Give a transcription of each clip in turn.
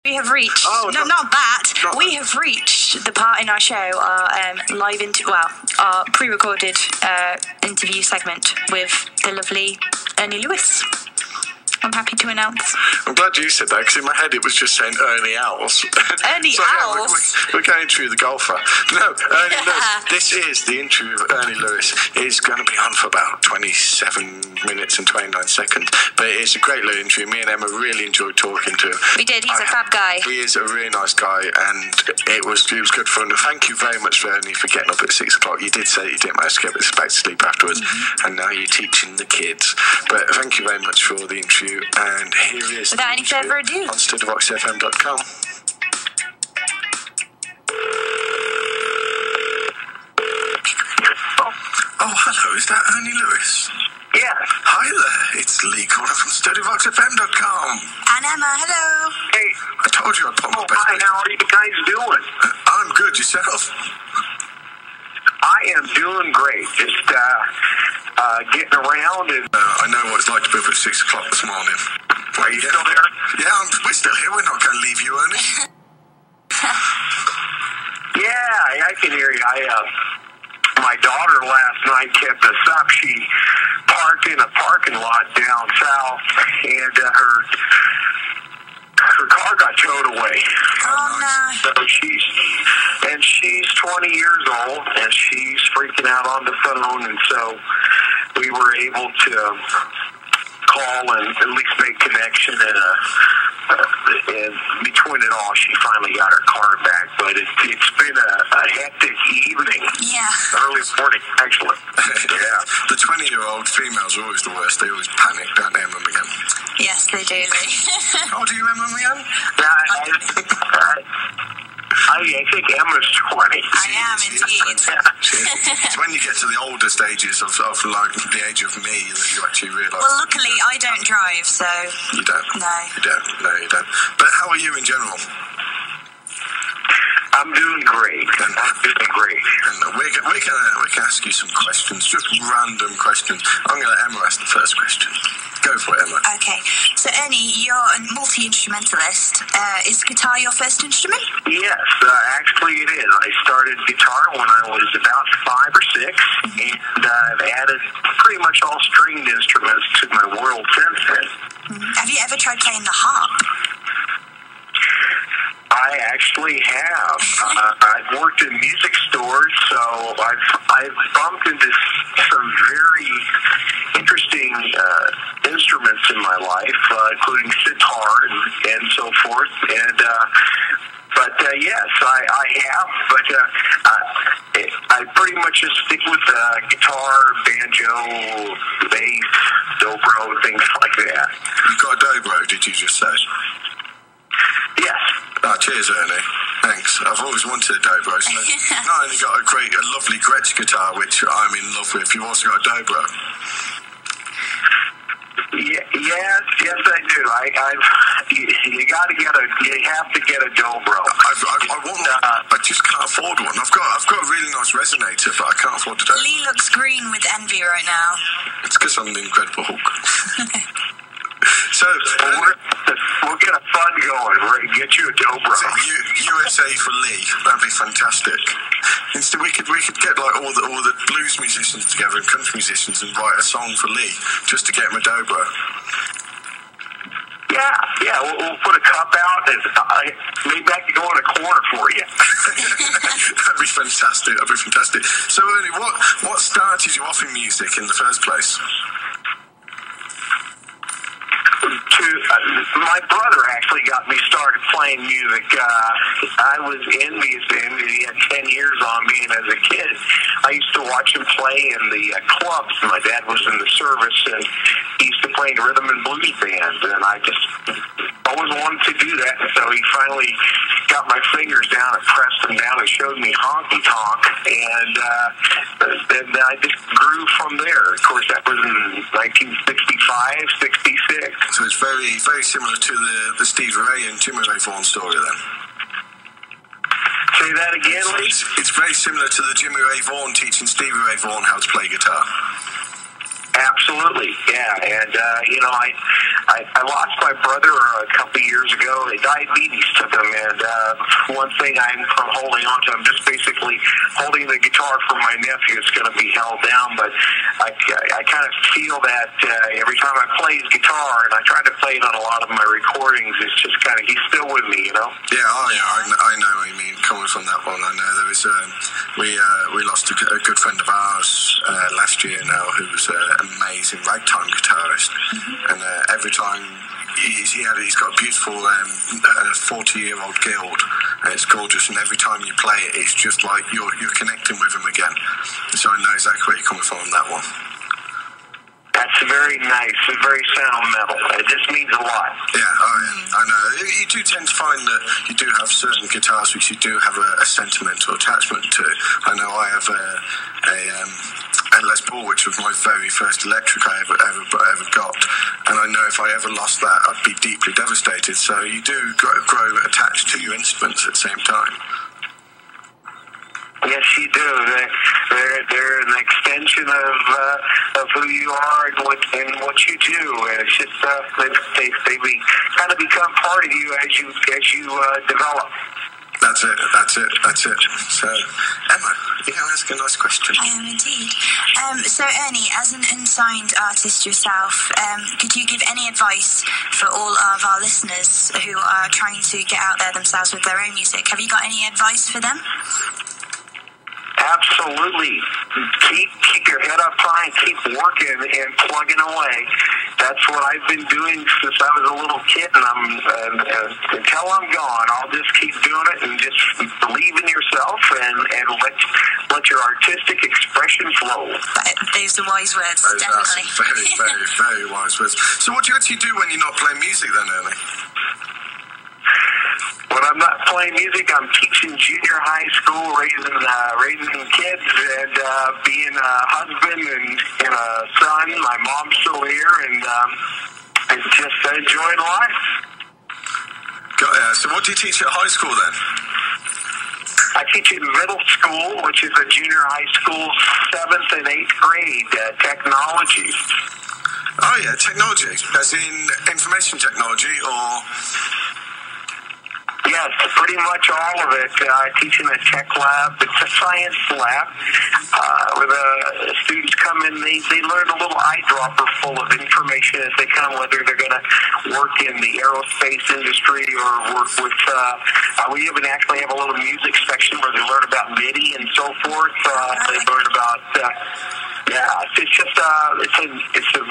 We have reached, not that, we have reached the part in our show, our our pre-recorded interview segment with the lovely Ernie Lewis. I'm happy to announce. I'm glad you said that, because in my head it was just saying Ernie Owls. Ernie Owls? Yeah, we're going through the golfer. No, Ernie Lewis. This is the interview of Ernie Lewis. It's going to be on for about 27 minutes and 29 seconds. But it's a great little interview. Me and Emma really enjoyed talking to him. We did. He's a fab guy. He is a really nice guy, and it was good fun. And thank you very much, Ernie, for getting up at 6 o'clock. You did say you didn't manage to get back to sleep afterwards, and now you're teaching the kids. But thank you very much for the interview. And here is without any further ado on StudyVoxFM.com. Oh, hello, is that Ernie Lewis? Yes. Hi there, it's Lee calling from StudyVoxFM.com. And Emma, hello. Hey. I told you I'd put my best. Hi, how are you guys doing? I'm good, yourself? I am doing great. Just getting around. And I know what it's like to be up at 6 o'clock this morning. Are you still there? Yeah, we're still here. We're not going to leave you, Ernie. Yeah, I can hear you. My daughter last night kept us up. She parked in a parking lot down south, and her car got towed away. Oh, no. So she's 20 years old, and she's freaking out on the phone, and so we were able to call and at least make connection, and between it all, she finally got her car back. But it's been a hectic evening. Yeah. Early morning, actually. Yeah. The 20-year-old females are always the worst. They always panic, don't they, Emma McGann? Yes, they do. How old are you, Emma McGann? I think Emma's 20. I am, indeed. It's when you get to the older stages of like the age of me that you actually realise. Well, luckily, I don't drive, so... You don't? No. You don't? No, you don't. But how are you in general? I'm doing great. And we're going to ask you some questions, just random questions. I'm going to let Emma ask the first question. Go for it, Emma. Okay. So, Ernie, you're a multi-instrumentalist. Is guitar your first instrument? Yes, actually it is. I started guitar when I was about 5 or 6, and I've added pretty much all stringed instruments to my world since then. Have you ever tried playing the harp? I actually have. I've worked in music stores, so I've bumped into some very interesting instruments in my life, including sitar and so forth. And yes, I have. But I pretty much just stick with guitar, banjo, bass, dobro, things like that. You got a dobro? Did you just say? Yes. Oh, cheers, Ernie. Thanks. I've always wanted a dobro. So not only got a lovely Gretsch guitar, which I'm in love with, you've also got a dobro. Yes, I do. You have to get a dobro. I just can't afford one. I've got a really nice resonator, but I can't afford a dobro. Lee looks green with envy right now. It's because I'm the Incredible Hulk. So we'll get a fund going. We're going to get you a dobro. USA for Lee. That'd be fantastic. Instead, we could get like all the blues musicians together and country musicians and write a song for Lee just to get him a dobro. Yeah. We'll put a cup out and maybe I can go in a corner for you. That'd be fantastic. So, Ernie, what started you off in music in the first place? My brother actually got me started playing music. I was envious of him. He had 10 years on me, and as a kid, I used to watch him play in the clubs. My dad was in the service, and he used to play in rhythm and blues bands, and I just always wanted to do that. And so he finally got my fingers down and pressed them down and showed me honky tonk, and then I just grew from there. Of course, that was in 1965, 66. So it's very, very similar to the Steve Ray and Jimmy Ray Vaughan story then? Say that again, Lee? It's very similar to the Jimmy Ray Vaughan teaching Stevie Ray Vaughan how to play guitar. Absolutely, yeah. And, I lost my brother a couple of years ago. Diabetes took him, and one thing I'm holding on to, I'm just basically holding the guitar for my nephew. It's going to be held down, but I kind of feel that every time I play his guitar, and I try to play it on a lot of my recordings, it's just kind of, he's still with me, you know? Yeah, I know what you mean, coming from that one. I know there was, we lost a good friend of ours last year now, who was an amazing ragtime guitarist, and every time he's got a beautiful 40-year-old guild, and it's gorgeous, and every time you play it, it's just like you're connecting with him again. So I know exactly where you're coming from on that one. That's very nice. It's very sentimental. It just means a lot. Yeah, I know. You do tend to find that you do have certain guitars which you do have a sentimental attachment to. I know I have a Les Paul, which was my very first electric I ever got, and I know if I ever lost that, I'd be deeply devastated. So you do grow attached to your instruments at the same time. Yes, you do. They're an extension of who you are and what you do, and it's just they kind of become part of you as you develop. That's it. So, Emma, you can ask a nice question. I am indeed. So, Ernie, as an unsigned artist yourself, could you give any advice for all of our listeners who are trying to get out there themselves with their own music? Have you got any advice for them? Absolutely. Keep your head up high and keep working and plugging away. That's what I've been doing since I was a little kid, and until I'm gone, I'll just keep doing it and just believe in yourself and let your artistic expression flow. Those are wise words, definitely. Very, very, very wise words. So what do you actually do when you're not playing music then, Ernie? When I'm not playing music, I'm teaching junior high school, raising kids, and being a husband and a son. My mom's still here, and just enjoying life. So what do you teach at high school then? I teach in middle school, which is a junior high school, 7th and 8th grade, technology. Oh yeah, technology. As in information technology, or... Yes, pretty much all of it. I teach in a tech lab. It's a science lab where the students come in. They learn a little eyedropper full of information as they come, whether they're going to work in the aerospace industry or work with. We even actually have a little music section where they learn about MIDI and so forth. They learn about. It's just it's a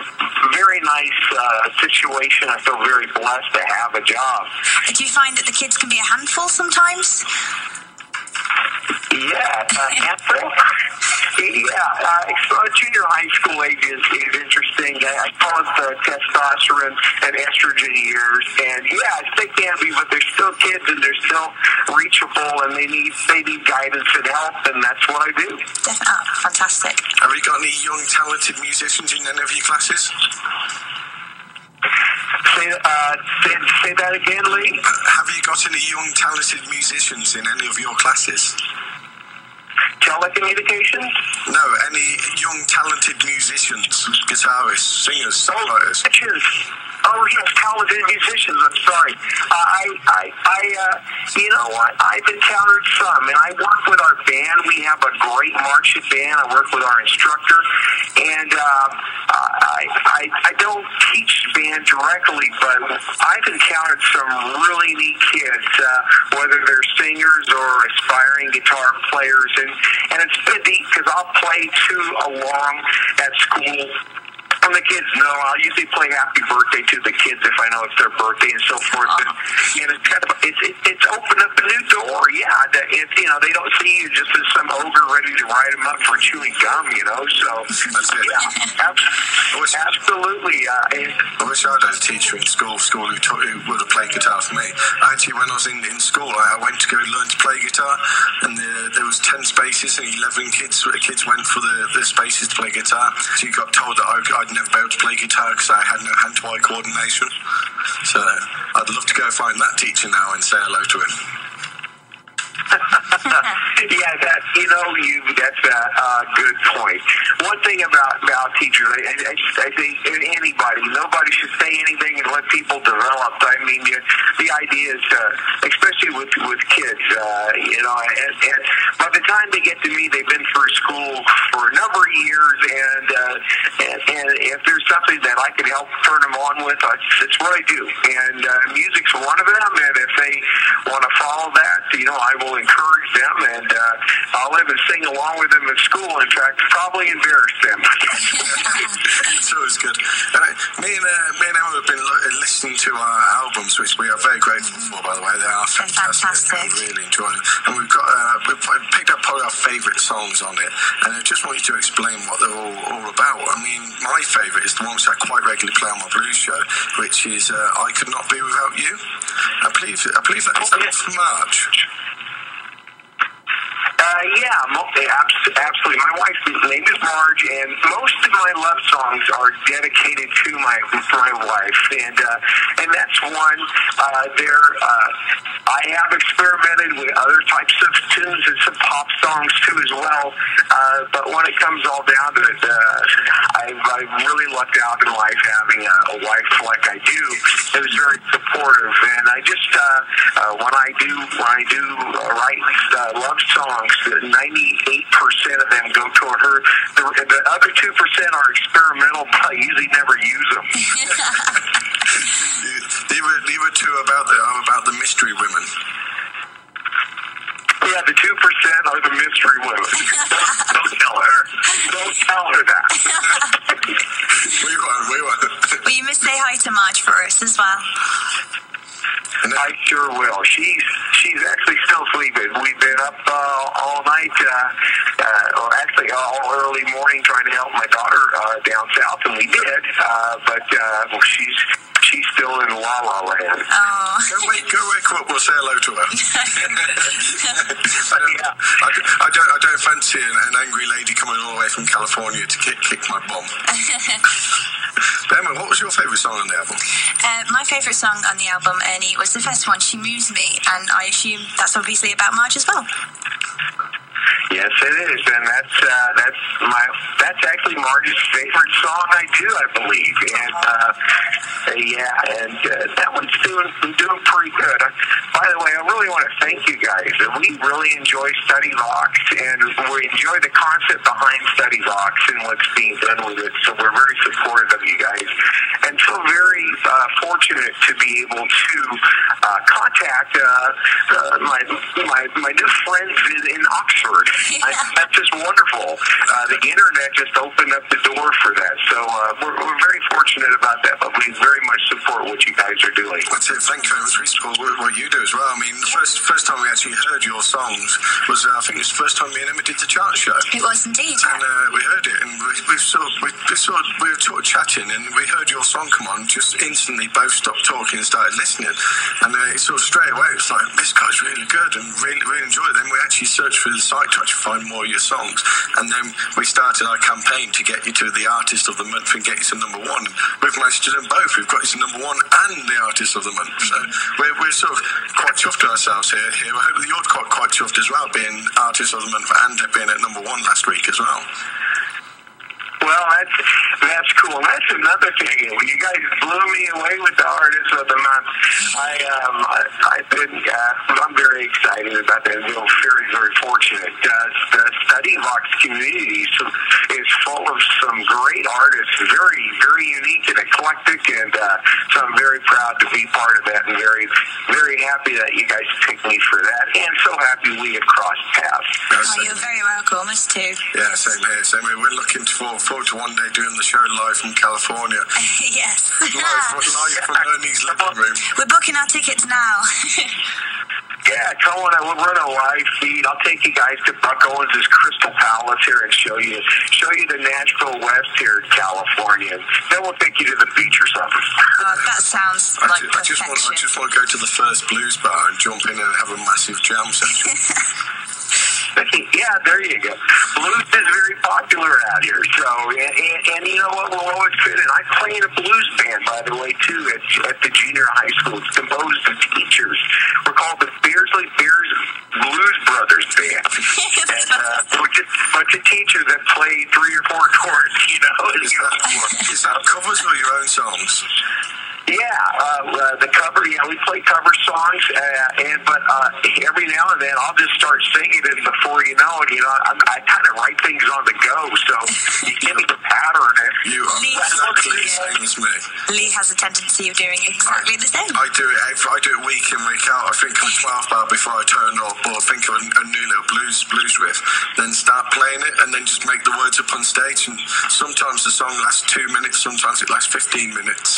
very nice situation. I feel very blessed to have a job. Do you find that the kids can be a handful sometimes? Yeah, handful. Junior high school age is interesting. I call it the testosterone and estrogen years. And they can be, but they're still kids and they're still reachable, and they need guidance and help, and that's what I do. Definitely. Oh, fantastic. Have you got any young talented musicians in any of your classes? Say that again, Lee. Have you got any young talented musicians in any of your classes? Telecommunications? No, any young talented musicians, guitarists, singers, songwriters. Oh, yes, talented musicians. I'm sorry. You know what? I've encountered some, and I work with our band. We have a great marching band. I work with our instructor, and I don't teach band directly, but I've encountered some really neat kids, whether they're singers or aspiring guitar players, and it's been neat because I'll play along at school. And the kids know, I'll usually play happy birthday to the kids if I know it's their birthday and so forth. And it's kind of, it's opened up a new door. Yeah, they don't see you just as some ogre ready to write them up for chewing gum, So, absolutely. I wish I had a teacher in school who would have played guitar for me. Actually, when I was in school, I went to go learn to play guitar, and there was 10 spaces, and 11 kids went for the spaces to play guitar. So you got told that I'd never be able to play guitar because I had no hand-to-eye coordination. So I'd love to go find that teacher now and say hello to him. Yeah, that's a good point. One thing about teachers, I think nobody should say anything and let people develop. I mean, the idea is, especially with kids, and by the time they get to me, they've been through school for a number of years, and if there's something that I can help turn them on with, it's what I do. And music's one of them, and if they want to follow that, I will encourage them, and I'll even sing along with them at school. In fact, probably embarrass them. It's always good. Me and Emma have been listening to our albums, which we are very grateful for, by the way. They are fantastic. We really enjoy them. And we've picked up probably our favourite songs on it. And I just want you to explain what they're all about. I mean, my favourite is the one which I quite regularly play on my blues show, which is I Could Not Be Without You. I believe that's from March. Absolutely. My wife's name is Marge, and most of my love songs are dedicated to my wife, and that's one. I have experimented with other types of tunes and some pop songs too as well. But when it comes all down to it, I've really lucked out in life having a wife like I do. It was very supportive, and I just when I do write love songs, 98% of them go toward her. The other 2% are experimental, but I usually never use them. They were two about the mystery women. Yeah, the 2% are the mystery women. Don't tell her. Don't tell her that. We won't. Well, you must say hi to Marge for us as well. I sure will. She's actually still sleeping. We've been up all night, or actually all early morning, trying to help my daughter down south, and we did. But she's still in La La Land. Oh. Go wake up. We'll say hello to her. I don't fancy an angry lady coming all the way from California to kick my bum. Emma, what was your favourite song on the album? My favourite song on the album, Ernie, was the first one, She Moves Me, and I assume that's obviously about Marge as well. Yes, it is, and that's actually Marge's favorite song. I believe, and that one's doing pretty good. By the way, I really want to thank you guys. We really enjoy StudyVox, and we enjoy the concept behind StudyVox and what's being done with it. So we're very supportive of you guys, and feel very fortunate to be able to contact my new friends in Oxford. That's just wonderful. The internet just opened up the door for that. So we're very fortunate about that, but we very much support what you guys are doing. That's it. Thank you very much. We support what you do as well. I mean, the first time we actually heard your songs was, I think it was the first time me and Emma did the chart show. It was indeed. And we heard it, and we were sort of chatting, and we heard your song come on, just instantly both stopped talking and started listening. And sort of straight away, it's like, this guy's really good, and really, really enjoyed it. Then we actually searched through the site to actually find more of your songs, and then we started our campaign to get you to the Artist of the Month and get you to #1. We've managed to do both. We've got you to #1 and the Artist of the Month. So we're sort of quite chuffed to ourselves here. I hope that you're quite chuffed as well, being Artist of the Month and being at #1 last week as well. Well, that's cool. That's another thing. You guys blew me away with the Artist of the Month. I'm very excited about that. I feel very, very fortunate. The StudyVox community is full of some great artists, very, very unique and eclectic, and so I'm very proud to be part of that, and very, very happy that you guys picked me for that, and so happy we have crossed paths. You're very welcome, us too. Yeah, same here. We're looking forward to one day doing the show live from California. Yes. Live from Ernie's living room. We're booking our tickets now. Yeah, come on, we'll run a live feed. I'll take you guys to Buck Owens' Crystal Palace here and show you the Nashville West here in California. Then we'll take you to the beach or something. That sounds like perfection. I just want to go to the first blues bar and jump in and have a massive jam session. Yeah, there you go. Blues is very popular out here, so and you know what? We'll always fit in. I play in a blues band, by the way, too, at the junior high school. It's composed of teachers. We're called the Beardsley Bears Blues Brothers Band. bunch of teachers that play 3 or 4 chords, you know. Is that covers or your own songs? Yeah, the cover. Yeah, we play cover songs, but every now and then I'll just start singing it. Before you know it, I kind of write things on the go. So you give me the pattern. You are exactly the same as me. Lee has a tendency of doing exactly the same. I do it week in, week out. I think of 12 bar before I turn up, or think of a new little blues riff, then start playing it, and then just make the words up on stage. And sometimes the song lasts 2 minutes, sometimes it lasts 15 minutes.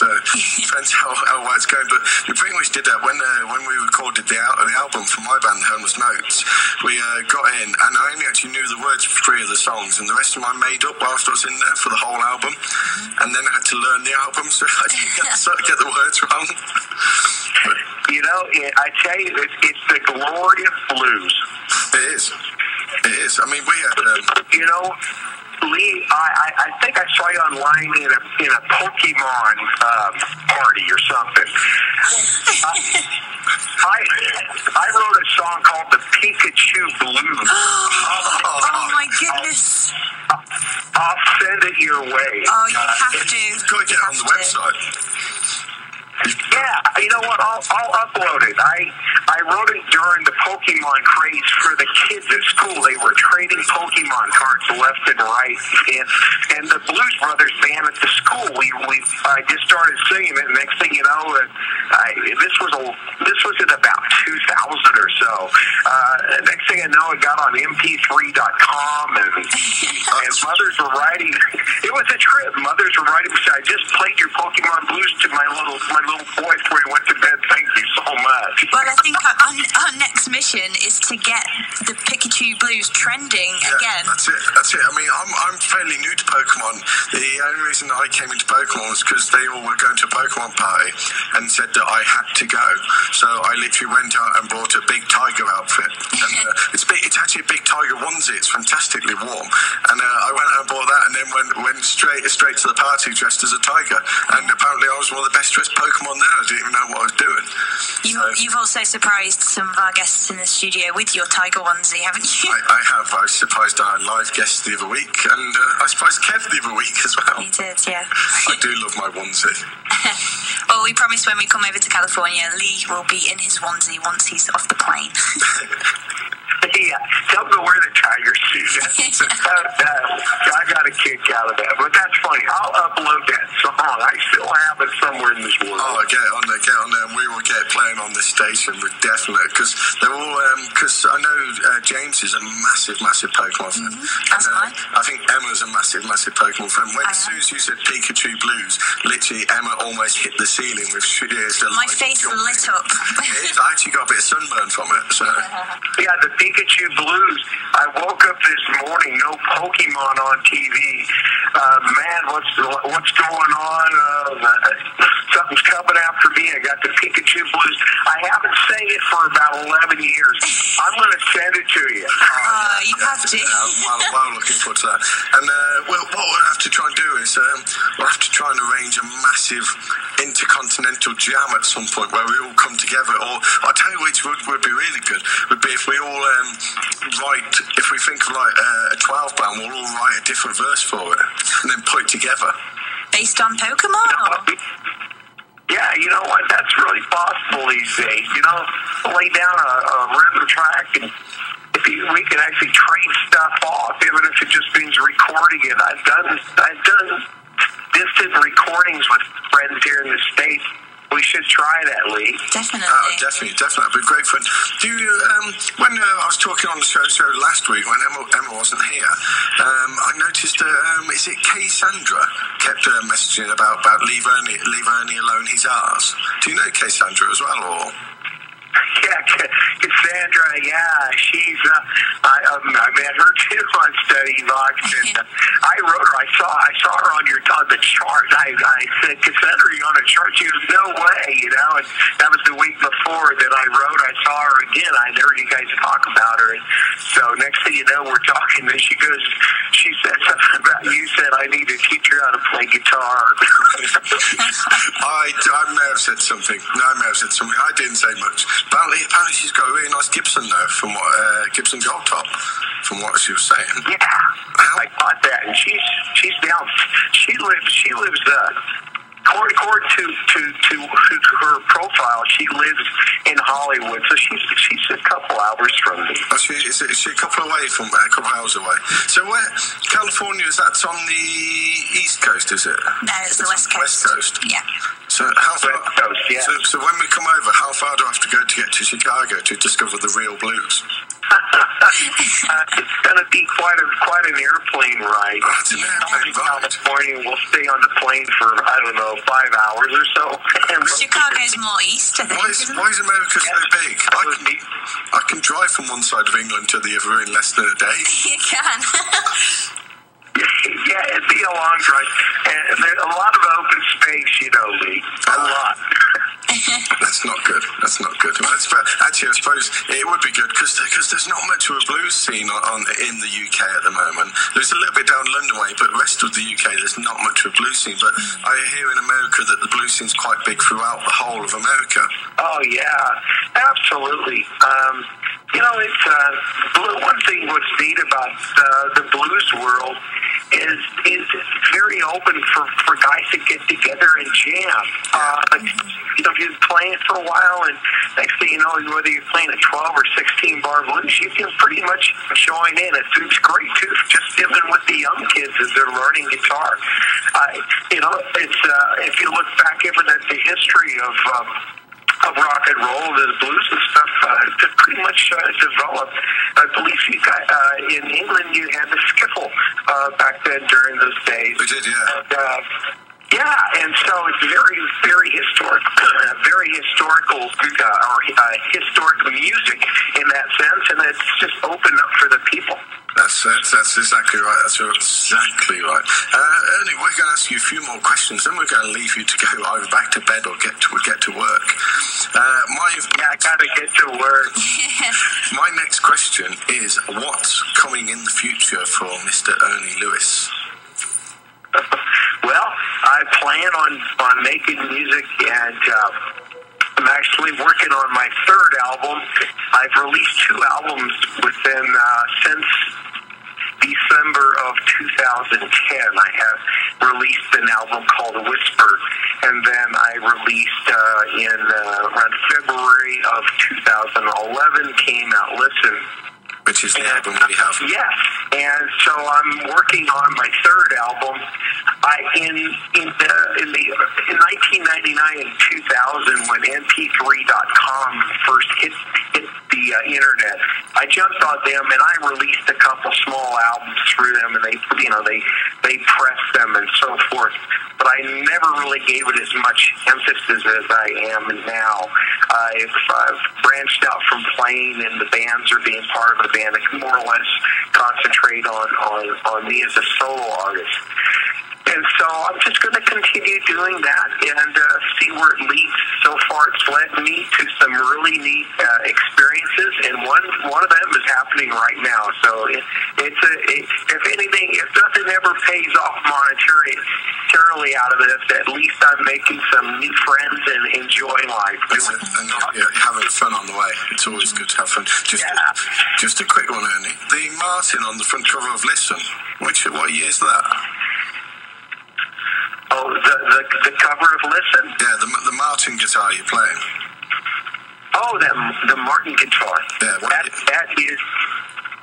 Depends how well it's going, but we pretty much did that when we recorded the album for my band, Homeless Notes. We got in, and I only actually knew the words for 3 of the songs, and the rest of them I made up whilst I was in there for the whole album, and then I had to learn the album, so I didn't get the words wrong. I tell you, it's the glory of blues. It is. I mean, we had... Lee, I think I saw you online in a Pokemon party or something. I wrote a song called the Pikachu Blues. Oh my goodness! I'll send it your way. Oh, you have to. You've got to get it on the website. Yeah, you know what? I'll upload it. I wrote it during the Pokemon craze for the kids at school. They were trading Pokemon cards left and right, and the Blues Brothers band at the school. I just started singing it. Next thing you know, this was at about 2000 or so. Next thing I know, it got on MP3.com, and mothers were writing. It was a trip. Mothers were writing. I just played your Pokemon Blues to my little boy before he went to bed. Thank you so much. Well, I think our next mission is to get the Pikachu Blues trending again. That's it. I mean, I'm fairly new to Pokemon. The only reason I came into Pokemon was because they all were going to a Pokemon party and said that I had to go. So I literally went out and bought a big tiger outfit. And it's actually a big tiger onesie. It's fantastically warm. And I went out and bought that, and then went straight to the party dressed as a tiger. And apparently I was one of the best dressed Pokemon there. I didn't even know what I was doing. You've also surprised some of our guests in the studio with your tiger onesie, haven't you? I have. I surprised our live guests the other week, and I surprised Kev the other week as well. You did, yeah. I do love my onesie. Well, we promise when we come over to California, Lee will be in his onesie once he's off the plane. Yeah, tell him to wear the tiger suit. I got a kick out of that, but that's funny. I'll upload that song. I still have it somewhere in this world. Oh, get on there, and we will get playing on this station with definite, because they're all. Because I know James is a massive Pokemon fan. I think Emma's a massive Pokemon fan. As soon as you said Pikachu Blues, literally Emma almost hit the ceiling with shears. My face lit up. I actually got a bit of sunburn from it. So yeah, the Pikachu Blues. I woke up this morning, no Pokemon on TV. Man, what's going on? Something's coming after me. I got the Pikachu Blues. I haven't sang it for about 11 years. I'm going to send it to you. You have to. Well, looking forward to that. And what we'll have to try and do is we'll have to try and arrange a massive intercontinental jam at some point where we all come together. Or I'll tell you which would be really good, would be if we all if we think of like a 12 band, we'll all write a different verse for it and then put it together. Based on Pokemon? Yeah, you know what? That's really possible these days. Lay down a rhythm track, and we can actually trade stuff off, even if it just means recording it. I've done distant recordings with friends here in the States. We should try that, Lee. Definitely. Definitely. It'd be great fun. Do you, when I was talking on the show last week, when Emma wasn't here, I noticed, is it Cassandra kept messaging about leave Ernie alone, he's ours. Do you know Cassandra as well, or? Yeah, Cassandra, yeah, she's, I met her too on StudyVox, and I wrote her, I saw her on the chart. I said, Cassandra, are you on a chart? She goes, no way, and that was the week before that I wrote. I saw her again. I heard you guys talk about her, and so next thing you know, we're talking, and she said something about, you said I need to teach her how to play guitar. I may have said something. No, I may have said something. I didn't say much. Apparently she's got a really nice Gibson though, from Gibson Gold Top. from what she was saying. Yeah, I got that, and she's down. She lives. According to her profile, she lives in Hollywood, so she's a couple hours from me. Oh, is she a couple hours away? So where California is that on the East Coast? Is it? No, it's the West Coast. West Coast. Yeah. So how far? West Coast, yeah. So when we come over, how far do I have to go to get to Chicago to discover the real blues? It's going to be quite an airplane ride. Oh, it's an airplane ride. California, we'll stay on the plane for, I don't know, 5 hours or so. Chicago's more east, I think. Why is America so big? I can drive from one side of England to the other in less than a day. You can. Yeah, it'd be a long drive. And there's a lot of open space, Lee. A lot. That's not good. Actually, I suppose it would be good because there's not much of a blues scene in the UK at the moment. There's a little bit down London way, but the rest of the UK, there's not much of a blues scene. But I hear in America that the blues scene's quite big throughout the whole of America. Oh, yeah. Absolutely. It's one thing what's neat about the blues world is very open for guys to get together and jam. If you're playing for a while, and next thing you know, whether you're playing a 12 or 16 bar blues, you can pretty much join in. It's great too, just even with the young kids as they're learning guitar. It's if you look back even at the history of rock and roll, the blues and stuff, to pretty much develop. I believe you got in England you had the skiffle back then during those days. We did, yeah. And so it's very, very historic, very historical, historic music in that sense, and it's just opened up for the people. That's exactly right. That's exactly right. Ernie, we're going to ask you a few more questions, then we're going to leave you to go either back to bed or get to work. I got to get to work. My next question is, what's coming in the future for Mr. Ernie Lewis? Well, I plan on making music, and I'm actually working on my third album. I've released 2 albums within since December of 2010. I have released an album called Whisper, and then I released in around February of 2011 came out Listen. Which is the album we have. Yes, and so I'm working on my third album. In 1999 and 2000, when MP3.com first hit the internet, I jumped on them and I released a couple small albums through them, and they pressed them and so forth. But I never really gave it as much emphasis as I am now. I've branched out from playing in the bands or being part of a band. I can more or less concentrate on me as a solo artist. And so I'm just going to continue doing that and see where it leads. So far, it's led me to some really neat experiences, and one of them is happening right now. So if anything, if nothing ever pays off monetarily out of this, at least I'm making some new friends and enjoying life. And you're having fun on the way. It's always good to have fun. Just a quick one, Ernie. The Martin on the front cover of Listen. What year is that? Oh, the cover of Listen? Yeah, the Martin guitar you're playing. Oh, the Martin guitar. Yeah,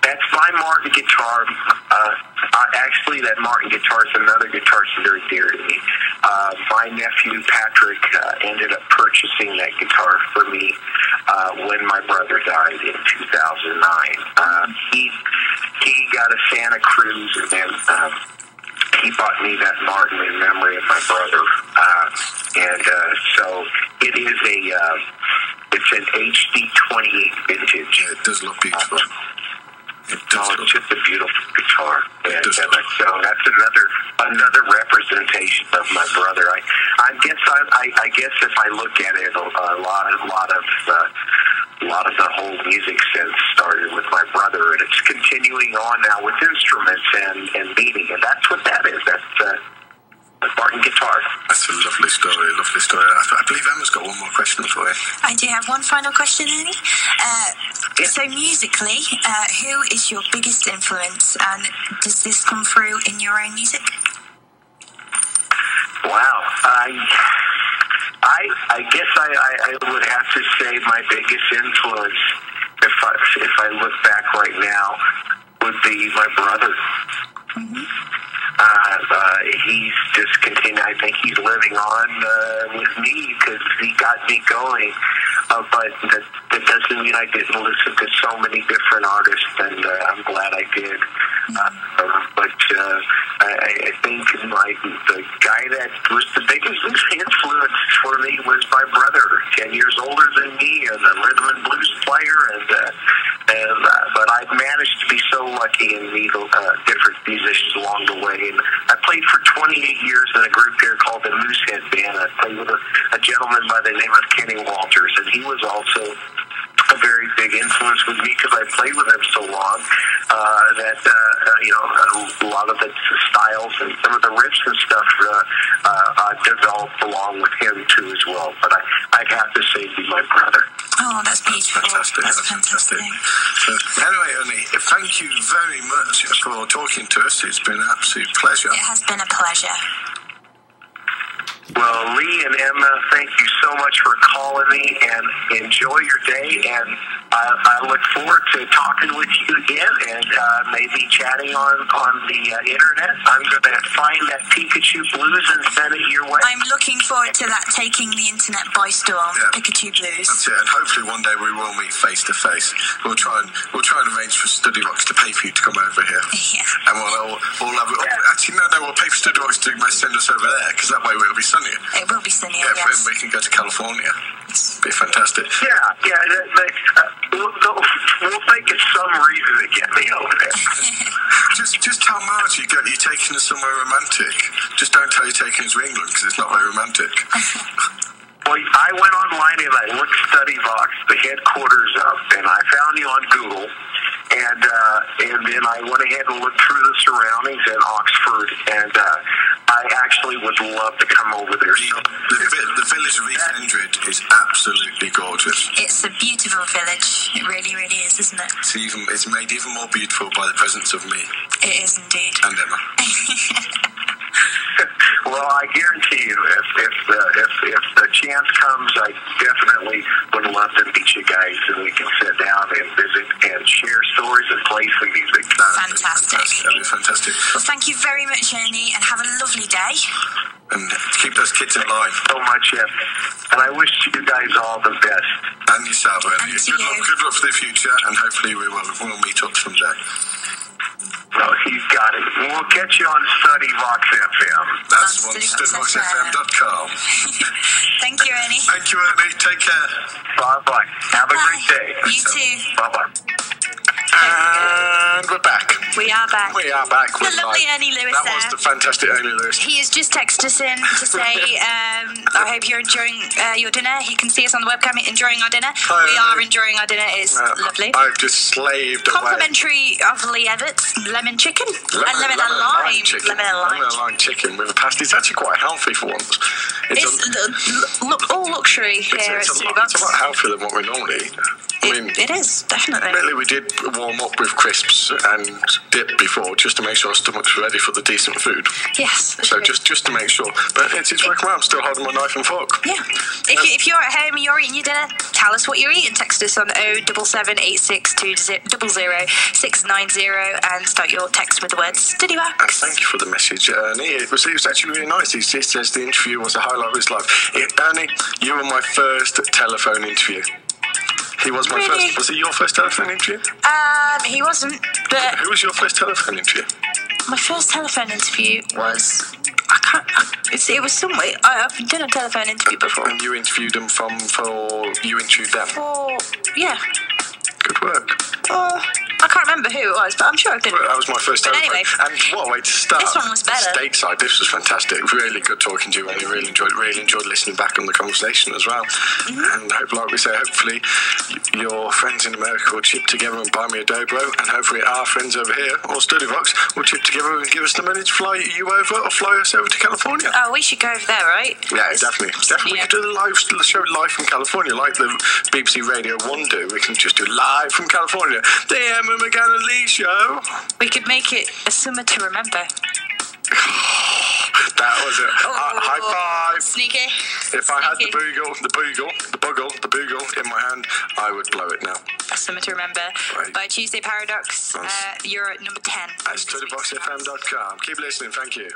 that's my Martin guitar. Actually, that Martin guitar is another guitar that's very dear to me. My nephew Patrick ended up purchasing that guitar for me when my brother died in 2009. He got a Santa Cruz, and then he bought me that Martin in memory of my brother. So it is it's an HD 28 vintage. Yeah, it does look beautiful. It's just a beautiful guitar. And so that's another representation of my brother. I guess if I look at it, a lot of the whole music sense started with my brother, and it's continuing on now with instruments and beating, and that's what that is. That's Martin guitar. That's a lovely story, I believe Emma's got one more question for you. I do have one final question, Ernie. So musically, who is your biggest influence, and does this come through in your own music? Wow. I guess I would have to say my biggest influence, if I look back right now, would be my brother. Mm-hmm. He's just continuing. I think he's living on with me because he got me going. But that doesn't mean I didn't listen to so many different artists, and I'm glad I did. But I think the guy that was the biggest influence for me was my brother, 10 years older than me, and a rhythm and blues player. But I've managed to be so lucky and meet different musicians along the way. And I played for 28 years in a group here called the Moosehead Band. I played with a gentleman by the name of Kenny Walters, and he was also a very big influence with me because I played with him so long that a lot of the styles and some of the riffs and stuff developed along with him too as well. But I'd have to say he's my brother. Oh, that's beautiful. Fantastic. That's fantastic. So, anyway, Ernie, thank you very much for talking to us. It's been an absolute pleasure. It has been a pleasure. Well, Lee and Emma, thank you so much for calling me, and enjoy your day. And I look forward to talking with you again, and maybe chatting on the internet. I'm going to find that Pikachu Blues and send it your way. I'm looking forward to that, taking the internet by storm. Yeah. Pikachu Blues. That's it, and hopefully one day we will meet face to face. We'll try and arrange for StudyVox to pay for you to come over here. Yeah. And we'll have it. Actually, no, we'll pay for StudyVox to send us over there, because that way we'll be sunnier. It will be sunnier. Yeah, yes. we can go to California. It'll be fantastic. Yeah. We'll think of some reason to get me over there. just tell Marge you're taking us somewhere romantic. Just don't tell you're taking us to England, because it's not very romantic. Well, I went online and I looked StudyVox, the headquarters up, and I found you on Google. And then I went ahead and looked through the surroundings in Oxford, and I actually would love to come over there. The village of East Hendred is absolutely gorgeous. It's a beautiful village. It really, really is, isn't it? It's made even more beautiful by the presence of me. It is indeed. And Emma. Well, I guarantee you, if the chance comes, I definitely would love to meet you guys, and we can sit down and visit and share stories and play some music. Fantastic. That'd be fantastic. Well, thank you very much, Ernie, and have a lovely day. And keep those kids in line. So much, yes. And I wish you guys all the best. And yourself, Ernie. Good luck for the future, and hopefully we'll meet up someday. Well, he's got it. We'll catch you on StudyVox FM. That's on StudyVoxFM.com. Thank you, Ernie. Thank you, Ernie. Take care. Bye-bye. Have a great day. You too. Bye-bye. And we're back. We are back. The lovely Ernie Lewis there. That was the fantastic Ernie Lewis. He has just texted us in to say, I hope you're enjoying your dinner. He can see us on the webcam enjoying our dinner. Hi, we are enjoying our dinner. It's lovely. I've just slaved away. Complimentary of Lee Evatt's lemon chicken. Lemon and lime chicken with a pasta. It's actually quite healthy for once. It's all luxury here at StudyVox. It's a lot healthier than what we normally eat. It is, definitely. Really, we did warm up with crisps and dip before, just to make sure our stomachs were ready for the decent food. Yes. So just to make sure. But it's working well. I'm still holding my knife and fork. Yeah. If you're at home and you're eating your dinner, tell us what you're eating. Text us on 07786200690 and start your text with the words StudyVox. And thank you for the message, Ernie. It was actually really nice. He says the interview was a highlight of his life. Ernie, you were my first telephone interview. He was my first. Was it your first telephone interview? He wasn't, but... Who was your first telephone interview? My first telephone interview was... It was somewhere... I've done a telephone interview before. And you interviewed them you interviewed them? Yeah. Good work. I can't remember who it was, but I'm sure I could. That was my first time. But anyway, and what a way to start. this one was better. Stateside, this was fantastic. Really good talking to you, and I really enjoyed listening back on the conversation as well. And like we say, hopefully your friends in America will chip together and buy me a Dobro, and hopefully our friends over here, or StudyVox, will chip together and give us the money to fly you over or fly us over to California. Oh, we should go over there, right? Yeah, definitely. We could do the show live from California, like the BBC Radio 1 do. We can just do live from California. The Emma McGann and Lee Show. We could make it a summer to remember. That was it. High five. Sneaky. If I had the bugle in my hand, I would blow it now. A summer to remember. Right. By Tuesday Paradox, you're at number 10. At StudyVoxFM.com. Keep listening. Thank you.